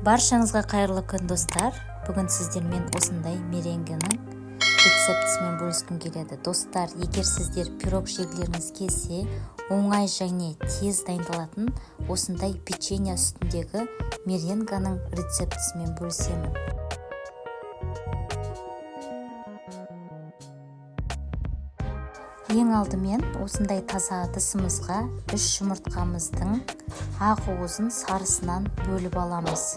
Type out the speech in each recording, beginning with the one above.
Баршаңызға қайырлы күн достар. Бүгін сіздермен осындай меренгенің рецептісімен бөліскім келеді. Достар, егер сіздер пирог жегілеріңіз келсе, оңай және тез дайындалатын осындай печенье үстіндегі меренганың рецептісімен бөлісемін. Ең алдымен осындай таза ыдысымызға 3 жұмыртқамыздың ақуызын сарысынан бөліп аламыз.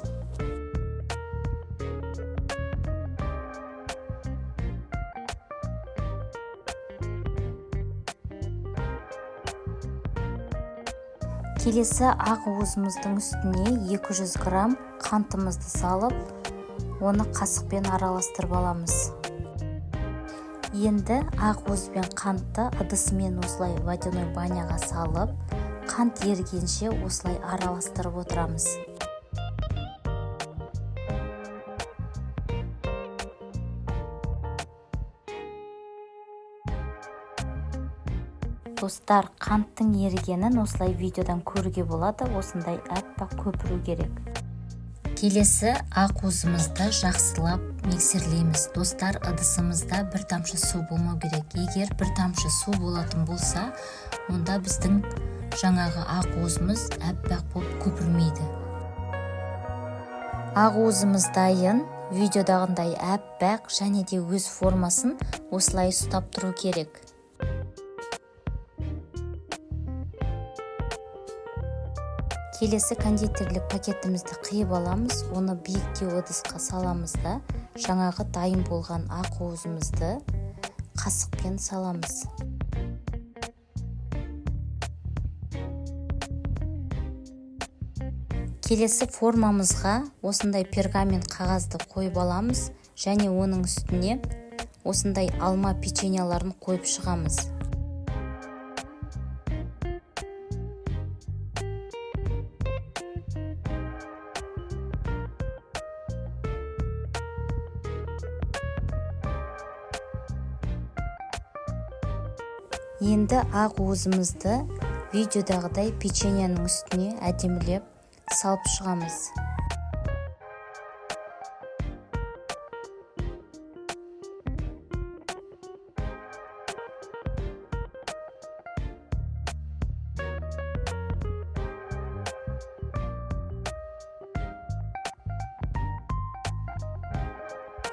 Келесі ақуызымыздың үстіне 200 грамм қантымызды салып, оны қасықпен араластырып аламыз. Енді ақуыз бен қантты ыдысымен осылай водяной баняға салып, қант ергенше осылай араластырып отырамыз. Достар, қанттың ергенін осылай видеодан көруге болады, осындай аппақ көпіру керек. Келесі ақуызымызды жақсылап миксерлейміз. Достар, ыдысымызда бір тамшы су болмау керек. Егер бір тамшы су болатын болса, онда біздің жаңағы ақуызымыз аппақ болып көпірмейді. Ақуызымыз дайын, видеодағындай аппақ және де өз формасын осылай ұстап тұру керек. Келесі кондитерлік пакетімізді қиып аламыз, оны биіктеу ыдысқа саламыз да, жаңағы дайын болған ақуызымызды қасықпен саламыз. Келесі формамызға осындай пергамент қағазды қойып аламыз және оның үстіне осындай алма печеньеларын қойып шығамыз. Енді ақуызымызды видеодағыдай печеньенің үстіне әдемілеп салып шығамыз.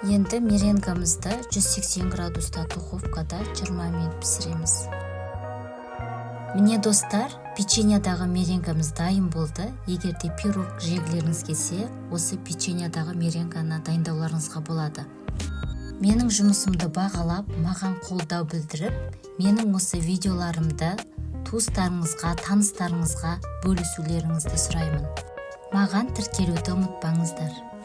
Енді меренгамызды 180 градуста духовкада 20 минут пісіреміз. Міне достар, печеньедағы меренгамыз дайын болды. Егер де пирог жегілеріңіз келсе, осы печеньедағы меренганы дайындауларыңызға болады. Менің жұмысымды бағалап, маған қолдау білдіріп, менің осы видеоларымды туыстарыңызға, таныстарыңызға бөлісулеріңізді сұраймын. Маған тіркелуді ұмытпаңыздар.